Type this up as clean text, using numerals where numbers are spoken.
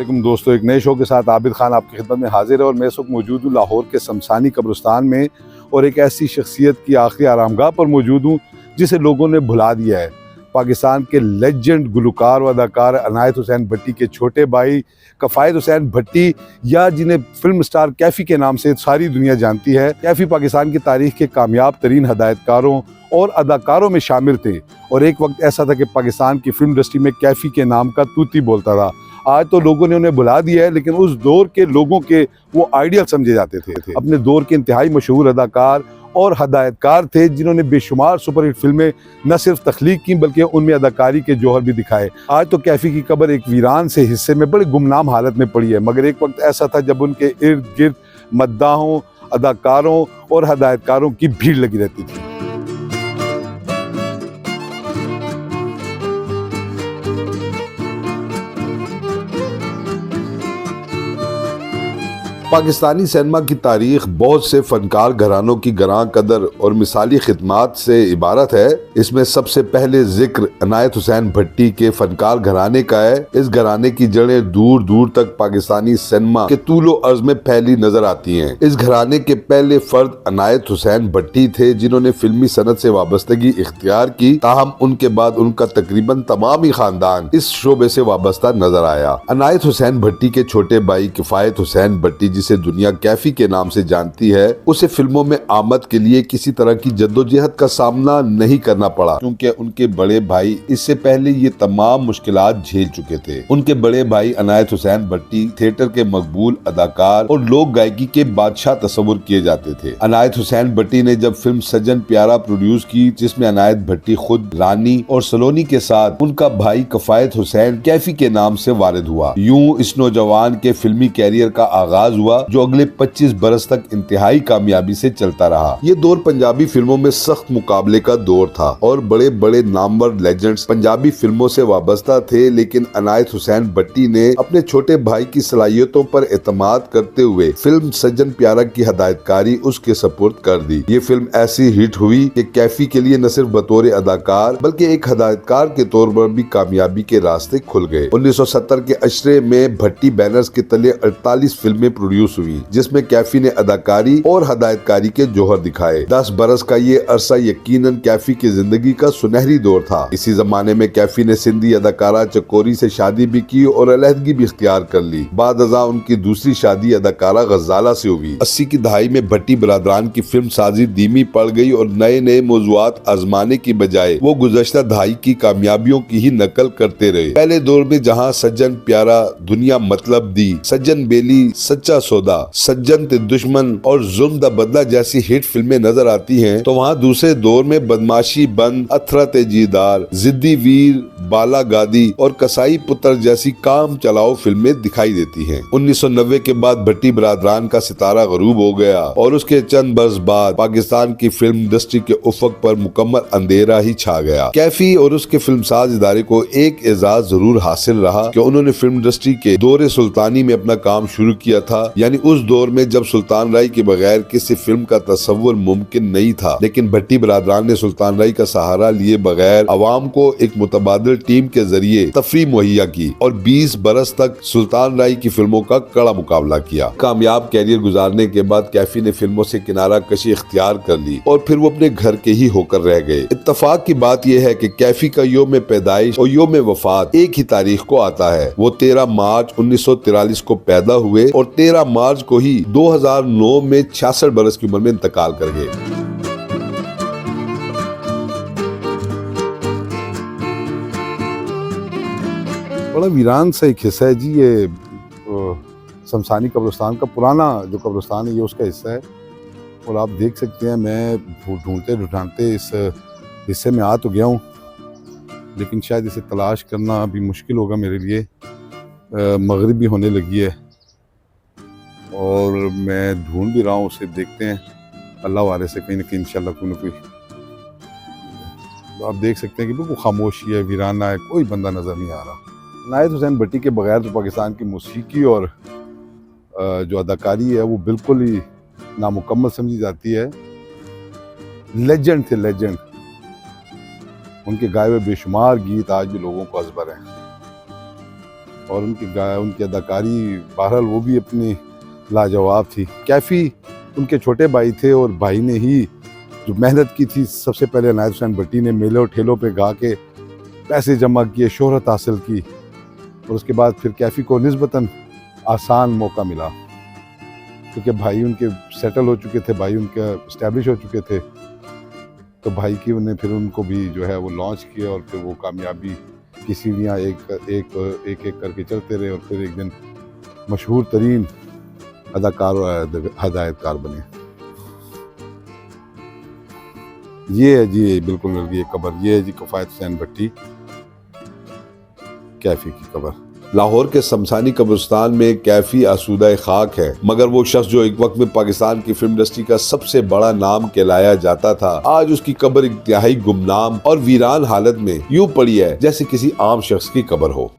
वालेकुम दोस्तों, एक नए शो के साथ आबिद खान आपकी खिदमत में हाजिर है। और मैं इस वक्त मौजूद हूँ लाहौर के शमशानी कब्रिस्तान में और एक ऐसी शख्सियत की आखिरी आरामगाह पर मौजूद हूँ जिसे लोगों ने भुला दिया है। पाकिस्तान के लेजेंड गुलकार व अदाकार अनायत हुसैन भट्टी के छोटे भाई कफ़ायत हुसैन भट्टी, या जिन्हें फिल्म स्टार कैफ़ी के नाम से सारी दुनिया जानती है। कैफ़ी पाकिस्तान की तारीख के कामयाब तरीन हदायतकारों और अदाकारों में शामिल थे और एक वक्त ऐसा था कि पाकिस्तान की फिल्म इंडस्ट्री में कैफ़ी के नाम का तूती बोलता था। आज तो लोगों ने उन्हें भुला दिया है, लेकिन उस दौर के लोगों के वो आइडियल समझे जाते थे। अपने दौर के इंतहाई मशहूर अदाकार और हदायतकार थे जिन्होंने बेशुमार सुपरहिट फिल्में न सिर्फ तख्लीक की बल्कि उनमें अदाकारी के जौहर भी दिखाए। आज तो कैफ़ी की कब्र एक वीरान से हिस्से में बड़े गुमनाम हालत में पड़ी है, मगर एक वक्त ऐसा था जब उनके इर्द गिर्द मद्दाहों, अदाकारों और हदायतकारों की भीड़ लगी रहती थी। पाकिस्तानी सिनेमा की तारीख बहुत से फनकार घरानों की गरां कदर और मिसाली खिदमात से इबारत है। इसमें सबसे पहले जिक्र अनायत हुसैन भट्टी के फनकार घराने का है। इस घराने की जड़ें दूर दूर तक पाकिस्तानी सिनेमा के तूलो अर्ज में फैली नजर आती हैं। इस घराने के पहले फर्द अनायत हुसैन भट्टी थे जिन्होंने फिल्मी सनत से वाबस्तगी इख्तियार की, ताहम उनके बाद उनका तकरीबन तमाम ही खानदान इस शोबे से वाबस्ता नजर आया। अनायत हुसैन भट्टी के छोटे भाई कफ़ायत हुसैन भट्टी, जिसे दुनिया कैफी के नाम से जानती है, उसे फिल्मों में आमद के लिए किसी तरह की जद्दोजहद का सामना नहीं करना पड़ा, क्योंकि उनके बड़े भाई इससे पहले ये तमाम मुश्किलात झेल चुके थे। उनके बड़े भाई अनायत हुसैन भट्टी थिएटर के मकबूल अदाकार और लोक गायकी के बादशाह तस्वुर किए जाते थे। अनायत हुसैन भट्टी ने जब फिल्म सज्जन प्यारा प्रोड्यूस की, जिसमें अनायत भट्टी खुद रानी और सलोनी के साथ उनका भाई कफ़ायत हुसैन कैफी के नाम से वारिद हुआ। यूं इस नौजवान के फिल्मी कैरियर का आगाज हुआ जो अगले 25 बरस तक इंतहाई कामयाबी से चलता रहा। ये दौर पंजाबी फिल्मों में सख्त मुकाबले का दौर था और बड़े बड़े नामवर लेजेंड्स पंजाबी फिल्मों से वाबस्ता थे, लेकिन अनायत हुसैन भट्टी ने अपने छोटे भाई की सलाहियतों पर एतमाद करते हुए फिल्म सज्जन प्यारा की हदायतकारी उसके सपुर्द कर दी। ये फिल्म ऐसी हिट हुई कि कैफी के लिए न सिर्फ बतौर अदाकार बल्कि एक हदायतकार के तौर पर भी कामयाबी के रास्ते खुल गए। 1970 के अशरे में भट्टी बैनर्स के तले 48 फिल्में प्रोड्यूस हुई, जिसमें कैफी ने अदाकारी और हदायतकारी के जौहर दिखाए। 10 बरस का ये अरसा यकीनन कैफी की जिंदगी का सुनहरी दौर था। इसी जमाने में कैफी ने सिंधी अदाकारा चकोरी से शादी भी की और अलहदगी भी इख्तियार कर ली। बाद अज़ा उनकी दूसरी शादी अदाकारा गजाला से हुई। 80 की दहाई में भट्टी बरादरान की फिल्म साजी धीमी पड़ गई और नए नए मौज़ूआत आजमाने की बजाय वो गुज़श्ता दहाई की कामयाबियों की ही नकल करते रहे। पहले दौर में जहाँ सज्जन प्यारा, दुनिया मतलब दी, सज्जन बेली, सच्चा सौदा, सज्जन ते दुश्मन और जुल्म दा बदला जैसी हिट फिल्में नजर आती हैं, तो वहाँ दूसरे दौर में बदमाशी बंद, अथरा ते जीदार, जिद्दी वीर, बाला गादी और कसाई पुत्र जैसी काम चलाओ फिल्में दिखाई देती हैं। 1990 के बाद भट्टी बरादरान का सितारा गरूब हो गया और उसके चंद बरस बाद पाकिस्तान की फिल्म इंडस्ट्री के उफक पर मुकम्मल अंधेरा ही छा गया। कैफी और उसके फिल्मसाज इदारे को एक एजाज जरूर हासिल रहा कि उन्होंने फिल्म इंडस्ट्री के दौरे सुल्तानी में अपना काम शुरू किया था, यानी उस दौर में जब सुल्तान राय के बगैर किसी फिल्म का तस्वुर मुमकिन नहीं था। लेकिन भट्टी बरादरान ने सुल्तान राय का सहारा लिए बगैर अवाम को एक मुतबादिल टीम के जरिए तफरी मुहैया की और 20 बरस तक सुल्तान राय की फिल्मों का कड़ा मुकाबला किया। कामयाब कैरियर गुजारने के बाद कैफी ने फिल्मों से किनारा कशी इख्तियार कर ली और फिर वो अपने घर के ही होकर रह गए। इत्तफाक की बात यह है कि कैफी का योम पैदाइश और योम वफात एक ही तारीख को आता है। वो 13 मार्च 1943 को पैदा हुए और 13 मार्च को ही 2009 में 66 बरस की उम्र में इंतकाल कर गए। बड़ा वीरान सा एक हिस्सा है जी ये शमशानी कब्रिस्तान का। पुराना जो कब्रिस्तान है ये उसका हिस्सा है और आप देख सकते हैं मैं ढूंढते ढूंढते इस हिस्से में आ तो गया हूँ, लेकिन शायद इसे तलाश करना अभी मुश्किल होगा मेरे लिए। मगरिब भी होने लगी है और मैं ढूंढ भी रहा हूँ उसे। देखते हैं अल्लाह वाले से कहीं ना कहीं इंशाल्लाह कोई ना कोई। आप देख सकते हैं कि बिल्कुल खामोशी है, वीराना है, कोई बंदा नज़र नहीं आ रहा। अनायत हुसैन भट्टी के बगैर तो पाकिस्तान की मौसीकी और जो अदाकारी है वो बिल्कुल ही नामुकम्मल समझी जाती है। लेजेंड थे, लेजेंड। उनके गाए हुए बेशुमार गीत आज भी लोगों को अज़बर हैं। और उनकी अदाकारी बहरहाल वो भी अपनी लाजवाब थी। कैफ़ी उनके छोटे भाई थे और भाई ने ही जो मेहनत की थी, सबसे पहले इनायत हुसैन भट्टी ने मेले और ठेलों पे गा के पैसे जमा किए, शोहरत हासिल की, और उसके बाद फिर कैफ़ी को निस्बतन आसान मौका मिला क्योंकि भाई उनके सेटल हो चुके थे, भाई उनके इस्टेब्लिश हो चुके थे। तो भाई की उन्हें फिर उनको भी जो है वो लॉन्च किया और फिर वो कामयाबी की सीढ़ियाँ एक करके चलते रहे और फिर एक दिन मशहूर तरीन अदाकार और हदायतकार बने। ये है जी, बिल्कुल ये कब्र, ये है जी किफ़ायत हुसैन भट्टी कैफ़ी की कब्र। लाहौर के शमशानी कब्रिस्तान में कैफ़ी आसूदा खाक है, मगर वो शख्स जो एक वक्त में पाकिस्तान की फिल्म इंडस्ट्री का सबसे बड़ा नाम कहलाया जाता था, आज उसकी कब्र इंतहाई गुमनाम और वीरान हालत में यूं पड़ी है जैसे किसी आम शख्स की कब्र हो।